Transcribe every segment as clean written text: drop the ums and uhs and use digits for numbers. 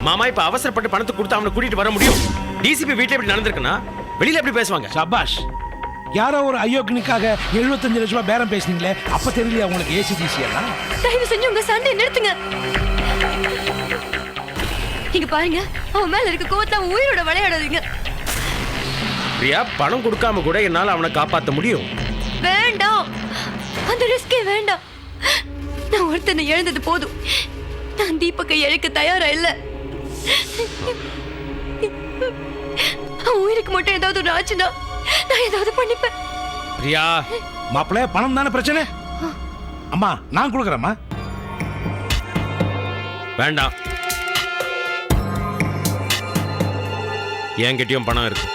மாமா இப்ப அவசரப்பட்டு பணத்தை கொடுத்து அவனை கூட்டிட்டு வர முடியும். டிசிபி வீட்டுல இப்படி நடந்திருக்குன்னா வெளியில எப்படி பேசுவாங்க? சபாஷ். யாரோ ஒரு அயோக்கியனுக்காக 75 லட்சம் ரூபாய் பேரம் பேசுனீங்களே, அப்ப தெரியலையா உங்களுக்கு ஏசிடிசி எல்லாம்? தயவு செஞ்சு உங்க சண்டை நிறுத்துங்க. இங்க பாருங்க, அவன் மேல இருக்க கோவத்தை அவன் உயிரோட விளையாடாதீங்க. பிரியா, பணம் கொடுக்காம கூட என்னால அவனை காப்பாற்ற முடியும். வேண்டாம், அந்த ரிஸ்கே வேண்டாம். நான் ஒருத்தனை இழந்தது போதும். நான் தீபக்கை இழக்க தயாரா இல்ல. அவன் உயிருக்கு மட்டும் ஏதாவது ஒரு ஆச்சுன்னா நான் ஏதாவது பண்ணிப்பேன். பிரியா, மாப்பிள்ள பணம் தானே பிரச்சனை. அம்மா நான் கொடுக்குறேம்மா. வேண்டாம், என்கிட்டயும் பணம் இருக்கு.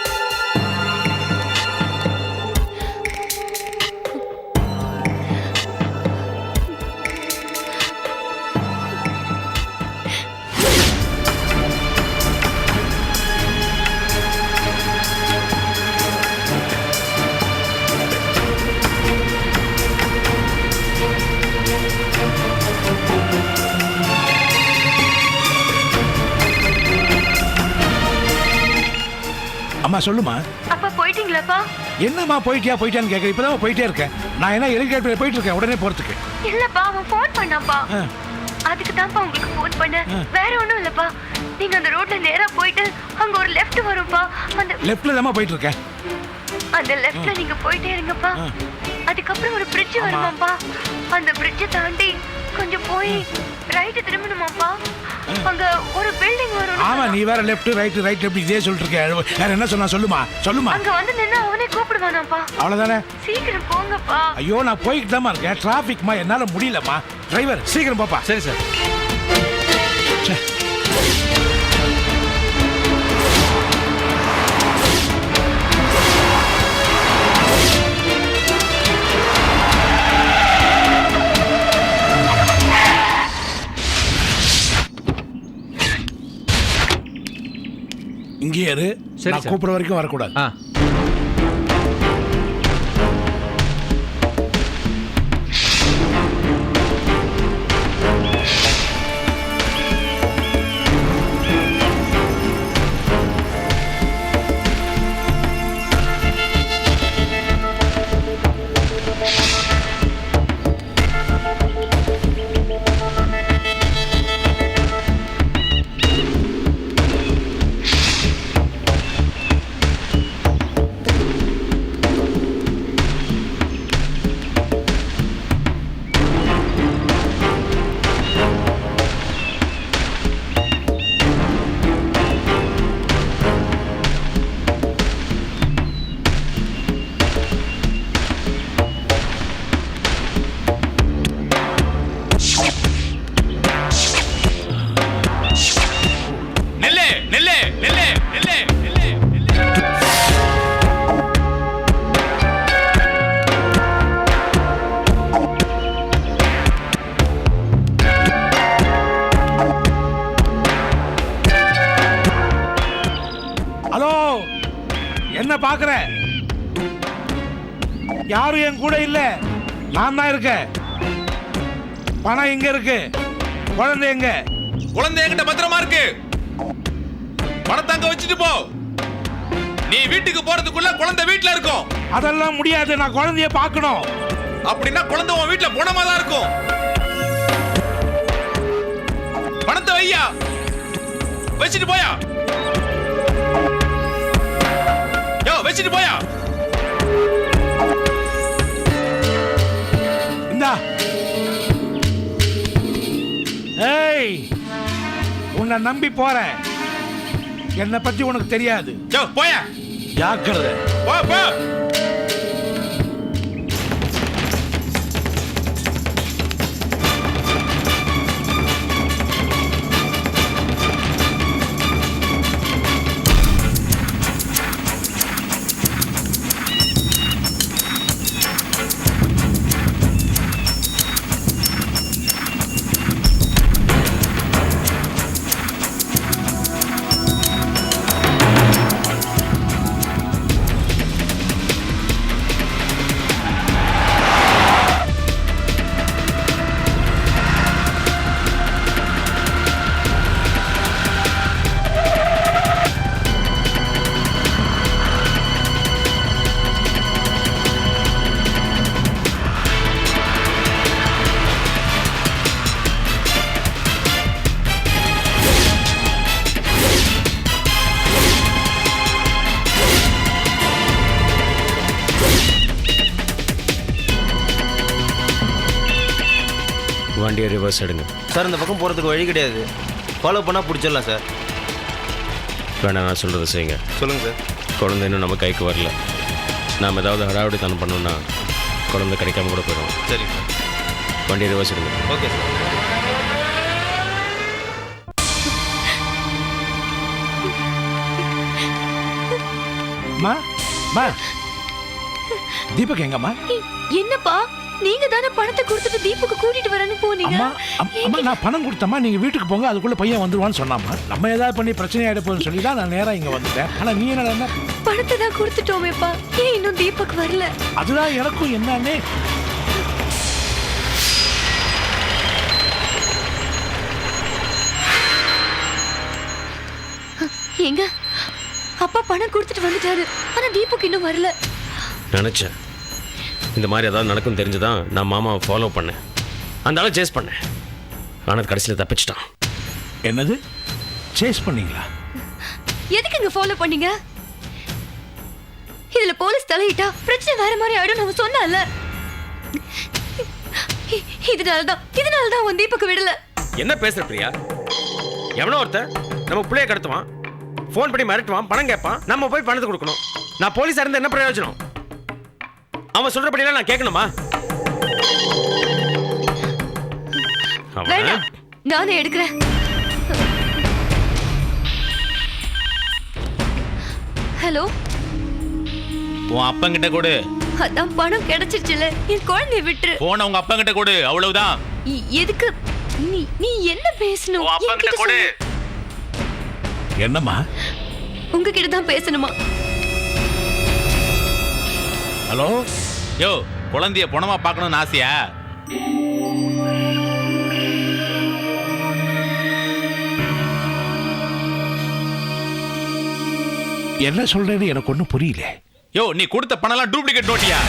அம்மா சொல்லுமா. அப்பா போயிட்டீங்களாப்பா? என்னம்மா போயிட்டியான்னு கேட்க. இப்பதான் போயிட்டே இருக்கேன். நான் என்ன ஹெலிகாப்டர் போயிட்டு இருக்கேன் உடனே போறதுக்கு. இல்லப்பா, அவன் போன் பண்ணாப்பா. அதுக்கு தான்ப்பா உங்களுக்கு போன் பண்ண. வேற ஒண்ணும் இல்லப்பா. நீங்க அந்த ரோட்ல நேரா போயிட்டு அங்க ஒரு லெஃப்ட் வரும்பா. அந்த லெஃப்ட்ல தான் போயிட்டு இருக்கேன். அந்த லெஃப்ட்ல நீங்க போயிட்டே இருங்கப்பா. அதுக்கப்புறம் ஒரு பிரிட்ஜ் வருமாப்பா. அந்த பிரிட்ஜை தாண்டி கொஞ்சம் போய் ரைட் திரும்பணுமாப்பா. அங்க ஒரு பில்டிங் வரும். ஆமா, நீ வேற லெஃப்ட் ரைட் எப்படி இதே சொல்லிட்டு இருக்க. வேற என்ன சொன்னா சொல்லுமா. அங்க வந்து நின்னா அவனே கூப்பிடுவானாப்பா. அவ்வளவுதானே. சீக்கிரம் போங்கப்பா. ஐயோ, நான் போயிட்டு தான் இருக்கேன். டிராபிக்மா, என்னால முடியலம்மா. டிரைவர் சீக்கிரம் போப்பா. சரி சார். இங்கே இரு. நான் கூப்பிட வரைக்கும் வரக்கூடாது. என்ன பாக்குற? யாரும் என் கூட இல்ல, நான் தான் இருக்கேன். பணம் எங்க இருக்கு? குழந்தை எங்க? குழந்தை என்கிட்ட பத்திரமா இருக்கு. பணத்தை அங்க வச்சுட்டு போ. நீ வீட்டுக்கு போறதுக்குள்ள குழந்தை வீட்டுல இருக்கும். அதெல்லாம் முடியாது, நான் குழந்தைய பார்க்கணும். அப்படின்னா குழந்தை உன் வீட்டுல போனமா தான் இருக்கும். பணத்தை வையா, வச்சுட்டு போயா. வச்சுட்டு போயா. இந்தா. ஏய், உன்னை நம்பி போறேன். என்னை பத்தி உனக்கு தெரியாது. போயா. ஜாக்கிரதை. போ. வண்டியை ரிவர்ஸ் எடுங்க. சார் இந்த பக்கம் போகிறதுக்கு வழி கிடையாது, ஃபாலோ பண்ணால் பிடிச்சிடலாம் சார். வேணா நான் சொல்கிறத செய்யுங்க. சொல்லுங்கள் சார். குழந்தை இன்னும் நம்ம கைக்கு வரல. நாம் ஏதாவது ஹடாவடித்தனம் பண்ணோம்னா குழந்தை கிடைக்காம கூட போயிடும். சரி சார். வண்டியை ரிவர்ஸ் எடுங்க. Okay sir. மா மா தீபக் எங்கம்மா? என்னப்பா, நீங்க தானே பணத்தை கொடுத்துட்டு தீபுக்கு கூட்டிட்டு வரேன்னு போனீங்க. அம்மா அம்மா நான் பணம் கொடுத்தம்மா, நீங்க வீட்டுக்கு போங்க, அதுக்குள்ள பையன் வந்துருவான்னு சொன்னாமா. நம்ம ஏதாவது பண்ணி பிரச்சனை ஆயிட போகுதுன்னு சொல்லி தான் நான் நேரா இங்க வந்துட்டேன். ஆனா நீ என்ன? பணத்தை தான் கொடுத்துட்டோமேப்பா, ஏன் இன்னும் தீபக் வரல? அதுதான் எனக்கும் என்னன்னு. எங்க அப்பா பணம் கொடுத்துட்டு வந்துட்டாரு, ஆனா தீபக் இன்னும் வரல. நினச்சேன் இந்த மாதிரி ஏதாவது நடக்கும் தெரிஞ்சுதான் நான் மாமாவை ஃபாலோ பண்ணேன். அந்த ஆளை சேஸ் பண்ணேன். ஆனால் கடைசியில் தப்பிச்சிட்டான். என்னது சேஸ் பண்ணீங்களா? எதுக்குங்க ஃபாலோ பண்ணீங்க? இதுல போலீஸ் தலையிட்டா பிரச்சனை வேற மாதிரி ஆயிடும் நம்ம சொன்னல. இதனாலதான் உன் தீபக் விடல. என்ன பேசுற பிரியா? எவனோ ஒருத்தன் நம்ம பிள்ளைய கடத்துவான், ஃபோன் பண்ணி மிரட்டுவான், பணம் கேட்பான், நம்ம போய் பணத்தை கொடுக்கணும். நான் போலீஸா இருந்த என்ன பிரயோஜனம்? அவன் சொல்றபடியெல்லாம் நான் கேட்கணுமா? வேண்டாம், நானே எடுக்கிறேன். ஹலோ, உன் அப்பங்கிட்ட கொடு. அதான் பணம் கிடைச்சிருச்சுல, என் குழந்தைய விட்டுரு. போன உங்க அப்பங்கிட்ட கொடு, அவ்வளவுதான். எதுக்கு? நீ என்ன பேசணும்? உன் அப்பங்கிட்ட கொடு. என்னம்மா? உங்ககிட்ட தான் பேசணுமா? ஹலோ, யோ, குழந்தைய பணமா பார்க்கணும்னு ஆசையா? என்ன சொல்றது எனக்கு ஒன்றும் புரியல. யோ, நீ கொடுத்த பணம்லாம் டூப்ளிகேட் நோட்டியா?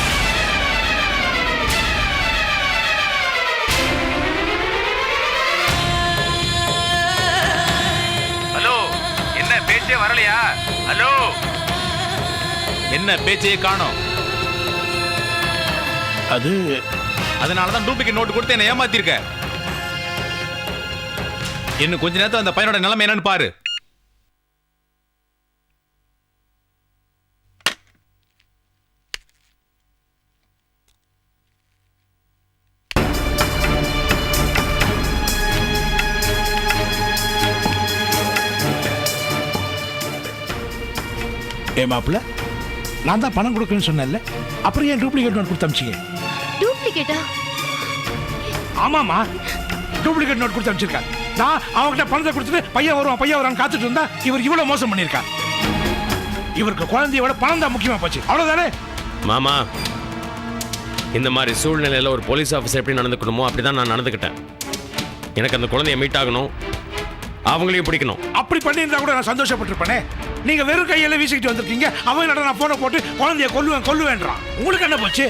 ஹலோ, என்ன பேச்சே வரலையா? ஹலோ, என்ன பேச்சையே காணோம்? அதனாலதான் டூப்ளிகேட் நோட்டு கொடுத்து என்ன ஏமாத்திருக்க. இன்னும் கொஞ்ச நேரத்துல அந்த பையனோட நிலைமை என்னன்னு பாரு. ஏ மாப்பிள்ள, நான் தான் பணம் கொடுக்கணும்னு சொன்னேன்ல, அப்புறம் ஏன் டூப்ளிகேட் நோட் கொடுத்து அமிச்சிங்க? டூப்ளிகேட்டா? ஆமாமா, டூப்ளிகேட் நோட் கொடுத்து அமிச்சிருக்காங்க. நான் அவங்ககிட்ட பணத்தை கொடுத்துட்டு பையன் வருவான் காத்துட்டு இருந்தா இவர் இவ்வளவு மோசம் பண்ணியிருக்கார். இவருக்கு குழந்தைய விட பணம் தான் முக்கியமா போச்சு, அவ்வளவுதானே? மாமா, இந்த மாதிரி சூழ்நிலையில ஒரு போலீஸ் ஆஃபீஸர் எப்படி நடந்துக்கணுமோ அப்படிதான் நான் நடந்துக்கிட்டேன். எனக்கு அந்த குழந்தைய மீட் ஆகணும், அவங்களையும் பிடிக்கணும். அப்படி பண்ணியிருந்தா கூட நான் சந்தோஷப்பட்டிருப்பேனே. நீங்க வெறும் கையில வீசிக்கிட்டு வந்திருக்கீங்க. அவன் நட நான் போன போட்டு குழந்தைய கொல்லுவேன்றான். உங்களுக்கு என்ன போச்சு?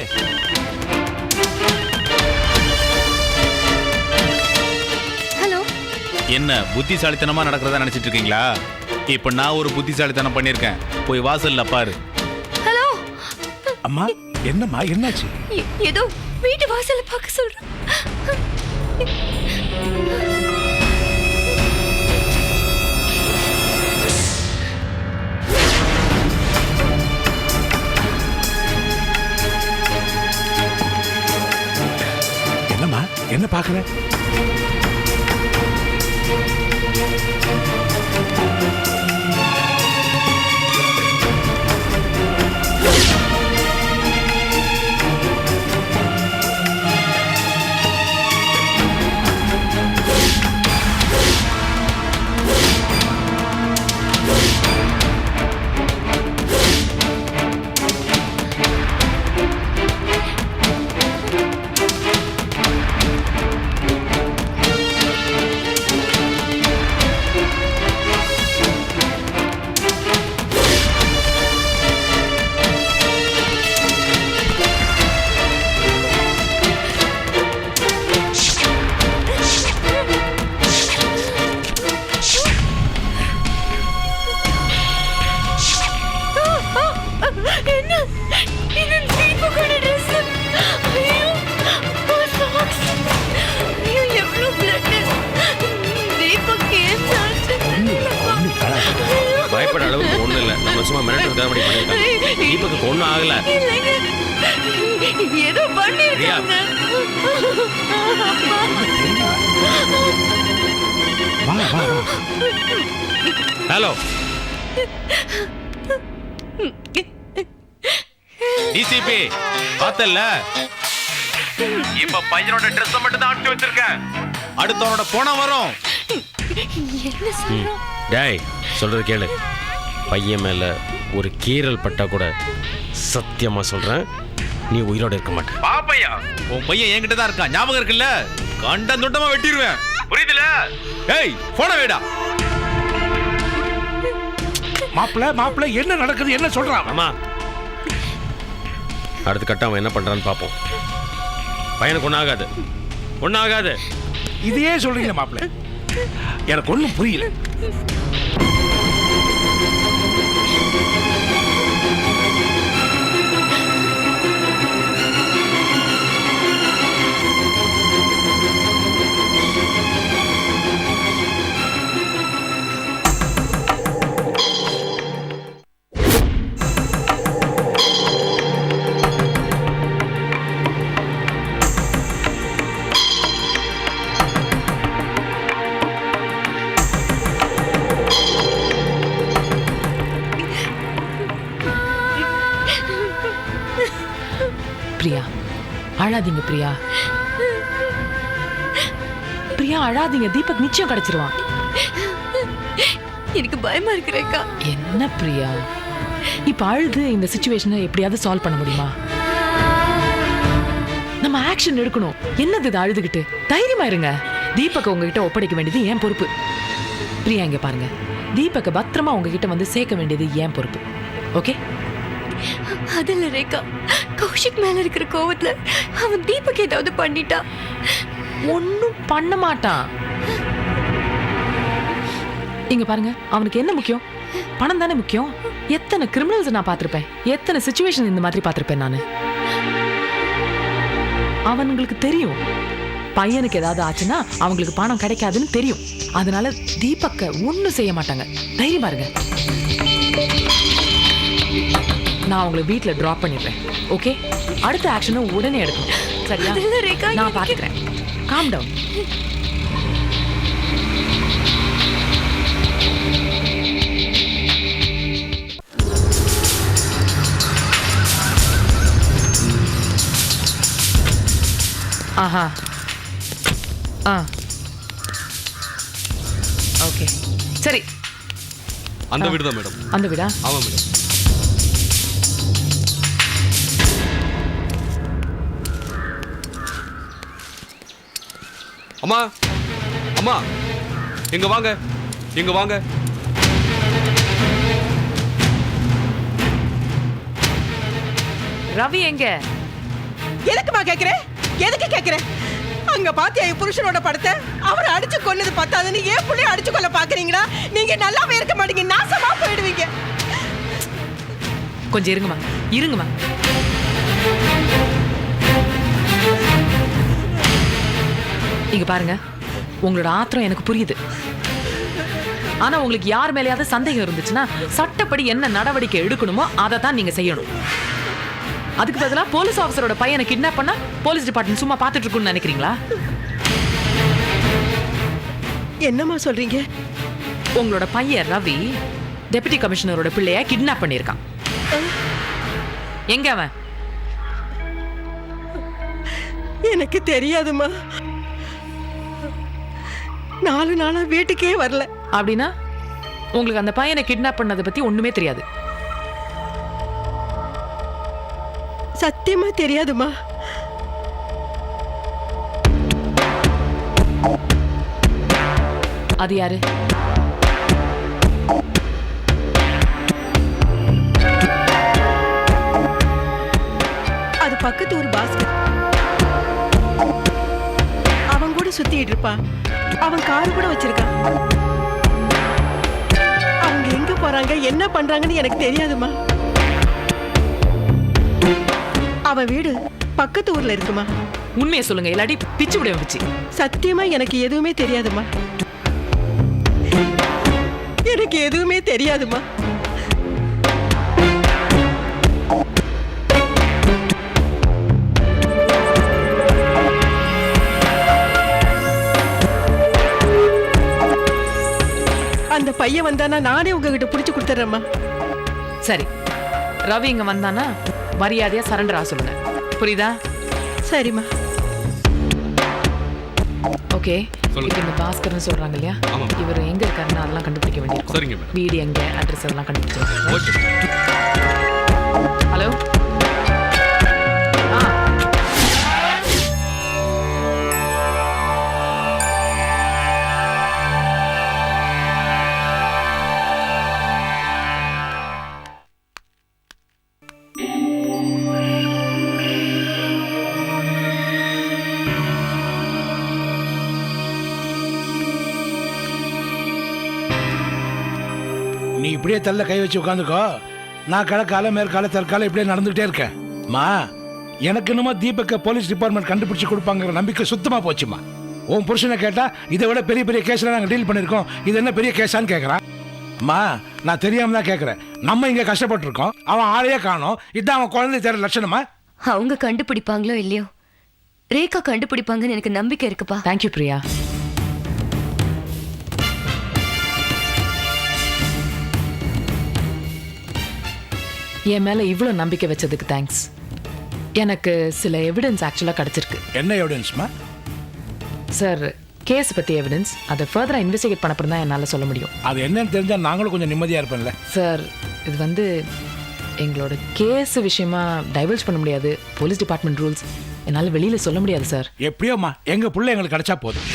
ஹலோ, என்ன புத்திசாலித்தனமா நடக்கிறதா நினைச்சிட்டு இருக்கீங்களா? இப்ப நான் ஒரு புத்திசாலித்தனம் பண்ணிருக்கேன், போய் வாசல்ல பாரு. ஹலோ. அம்மா, என்னம்மா, என்னாச்சு? ஏதோ வீட்டு வாசல்ல பார்க்க சொல்றேன். என்னம்மா, என்ன பாக்குற? சும்மா மிரட்டுறதுக்காக அப்படி பண்ணிருக்காங்க. தீபக்கு ஒண்ணும் ஆகல. இல்லைங்க, ஏதோ பண்ணிருக்காங்க. வா வா வா. ஹலோ டிசிபி, பார்த்தல்ல? இப்ப பையனோட ட்ரெஸ் மட்டும் தான் அனுப்பி வச்சிருக்கேன். அடுத்தவனோட போனா வரும். என்ன சொல்றோம்? டேய், சொல்றது கேளு. பையன் மேல ஒரு கீறல் பட்டா கூட சத்தியமா சொல்றேன், நீ உயிரோட இருக்க மாட்டே. பாப்பையா, உன் பையன் என்கிட்ட தான் இருக்கான், ஞாபகம் இருக்குல்ல? கண்ட துண்டமா வெட்டிடுவேன், புரியுதுல? ஏய், போன வேடா. மாப்பிள்ள என்ன நடக்குது, என்ன சொல்றான்? ஆமா, அடுத்த கட்டம் அவன் என்ன பண்றான்னு பாப்போம். பையனுக்கு ஒண்ணாகாது, ஒண்ணாகாது. இதையே சொல்றீங்க மாப்பிள்ள, எனக்கு ஒண்ணும் புரியல. பிரியா, அழாதீங்க பிரியா. பிரியா அழாதீங்க, தீபக் நிச்சயம் கிடைச்சிருவான். எனக்கு பயமா இருக்கிறேக்கா. என்ன பிரியா, இப்ப அழுது இந்த சிச்சுவேஷனை எப்படியாவது சால்வ் பண்ண முடியுமா? நம்ம ஆக்ஷன் எடுக்கணும். என்னது இது அழுதுகிட்டு? தைரியமா இருங்க. தீபக் உங்ககிட்ட ஒப்படைக்க வேண்டியது ஏன் பொறுப்பு. பிரியா இங்க பாருங்க, தீபக்க பத்திரமா உங்ககிட்ட வந்து சேர்க்க வேண்டியது ஏன் பொறுப்பு. ஓகே? அதில்ல ரேகா, கௌஷிக் மேல இருக்கிற கோவத்துல அவன் தீபக் ஏதாவது பண்ணிட்டா. ஒன்னும் பண்ண மாட்டான். இங்க பாருங்க, அவனுக்கு என்ன முக்கியம்? பணம் தானே முக்கியம். எத்தனை கிரிமினல்ஸ் நான் பார்த்திருப்பேன், எத்தனை சிச்சுவேஷன் இந்த மாதிரி பார்த்திருப்பேன் நானு. அவங்களுக்கு தெரியும் பையனுக்கு ஏதாவது ஆச்சுன்னா அவங்களுக்கு பணம் கிடைக்காதுன்னு தெரியும். அதனால தீபக்க ஒன்னும் செய்ய மாட்டாங்க. தைரியமா இருங்க. நான் உங்களை வீட்டுல டிராப் பண்ணிடுறேன். ஓகே? அடுத்த ஆக்ஷனை உடனே எடுக்கணும். சரியா? அதில்ல ரேகா, நான் பாத்துக்கிறேன். Calm down. ஆஹா. ஓகே, சரி. அந்த வீடு தான் மேடம். அந்த வீடா? ஆமா மேடம். அம்மா, அம்மா, இங்க வாங்க, இங்க வாங்க. ரவி எங்க? எதுக்குமா கேக்குறேன்? எதுக்கு கேக்குறேன்? அங்க பாத்தியா என் புருஷனோட படத்தை? அவரை அடிச்சு கொன்னது பத்தாதுன்னு ஏன் புள்ளைய அடிச்சு கொள்ள பாக்குறீங்களா? நீங்க நல்லாவே இருக்க மாட்டீங்க, நாசமா போயிடுவீங்க. கொஞ்சம் இருங்கம்மா, இருங்கம்மா. இங்க பாருங்க, உங்களோட ஆத்திரம் எனக்கு புரியுது. ஆனா உங்களுக்கு யார் மேலேயாவது சந்தேகம் இருந்துச்சுன்னா சட்டப்படி என்ன நடவடிக்கை எடுக்கணுமோ அதை தான் நீங்க செய்யணும். அதுக்கு பதிலா போலீஸ் ஆபீசரோட பையனை கிட்னாப் பண்ணா போலீஸ் டிபார்ட்மெண்ட் சும்மா பார்த்துட்டு இருக்குன்னு நினைக்கிறீங்களா? என்னம்மா சொல்றீங்க? உங்களோட பையன் ரவி டெபுட்டி கமிஷனரோட பிள்ளைய கிட்னாப் பண்ணியிருக்கான். எங்க அவன்? எனக்கு தெரியாதுமா. 4 நாளா வீட்டுக்கே வரல. அப்படின்னா உங்களுக்கு அந்த பையனை கிட்னாப் பண்ணதை பத்தி ஒண்ணுமே தெரியாது? சத்தியமா தெரியாதுமா. அது யாரு? அது பக்கத்து ஊர் பாஸ்கர். அவன் கூட சுத்திட்டு இருப்பான். அவன் கார் கூட வச்சிருக்கான். அவங்க எங்க போறாங்க, என்ன பண்றாங்கன்னு எனக்கு தெரியாதுமா. அவன் வீடு பக்கத்து ஊர்ல இருக்குமா. உண்மையை சொல்லுங்க, இல்லாட்டி பிச்சு விட வச்சு. சத்தியமா எனக்கு எதுவுமே தெரியாதுமா. எனக்கு எதுவுமே தெரியாதுமா. வந்தானா நானே உங்ககிட்ட புடிச்சு கொடுத்துறேம்மா. சரி, ரவி இங்க வந்தானா மரியாதையா சரண்டர் ஆக சொல்லுங்க. புரியுதா? சரிம்மா. ஓகே. இப்போ இந்த பாஸ்கர்னு சொல்றாங்க இல்லையா, இவர் எங்க இருக்காருன்னு அதெல்லாம் கண்டுபிடிக்க வேண்டியிருக்கும். சரிங்க மேடம். வீடு எங்க, அட்ரஸ் அதெல்லாம் கண்டுபிடிச்சிருக்கோம். ஹலோ. நீ இப்படியே தள்ள கை வச்சு உட்காந்துக்கோ. நான் கிழக்கால மேற்கால தற்கால இப்படியே நடந்துகிட்டே இருக்கேன். மா, எனக்கு என்னமோ தீபக்க போலீஸ் டிபார்ட்மெண்ட் கண்டுபிடிச்சு கொடுப்பாங்கிற நம்பிக்கை சுத்தமா போச்சுமா. உன் புருஷனை கேட்டா இதை விட பெரிய பெரிய கேஸ்ல நாங்கள் டீல் பண்ணியிருக்கோம், இது என்ன பெரிய கேஸான்னு கேட்குறான். மா, நான் தெரியாம தான் கேட்குறேன். நம்ம இங்கே கஷ்டப்பட்டு இருக்கோம், அவன் ஆளையே காணோம். இதான் அவன் குழந்தை தேர லட்சணமா? அவங்க கண்டுபிடிப்பாங்களோ இல்லையோ, ரேகா கண்டுபிடிப்பாங்கன்னு எனக்கு நம்பிக்கை இருக்குப்பா. தேங்க்யூ பிரியா. என் மேல இவ்வளவு நம்பிக்கை வச்சதுக்கு தேங்க்ஸ். எனக்கு சில எவிடன்ஸ் ஆக்சுவலா கிடைச்சிருக்கு. என்ன எவிடன்ஸ்மா? சார், கேஸ் பத்தி எவிடன்ஸ். அதை ஃபர்தரா இன்வெஸ்டிகேட் பண்ணப்பறம் தான் என்னால சொல்ல முடியும். அது என்னன்னு தெரிஞ்சா நாங்களும் கொஞ்சம் நிம்மதியா இருப்பேன்ல. சார், இது வந்து எங்களோட கேஸ் விஷயமா டைவர்ஸ் பண்ண முடியாது. Police department rules. என்னால வெளியில சொல்ல முடியாது சார். எப்படியோம்மா, எங்க புள்ள எங்களுக்கு கிடைச்சா போதும்.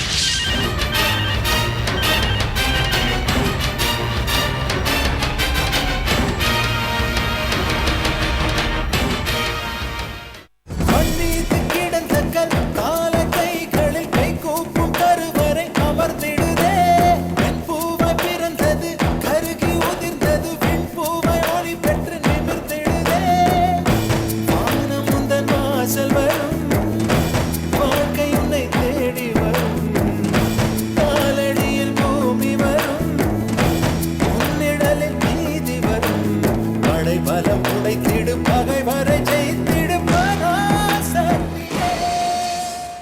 பலம்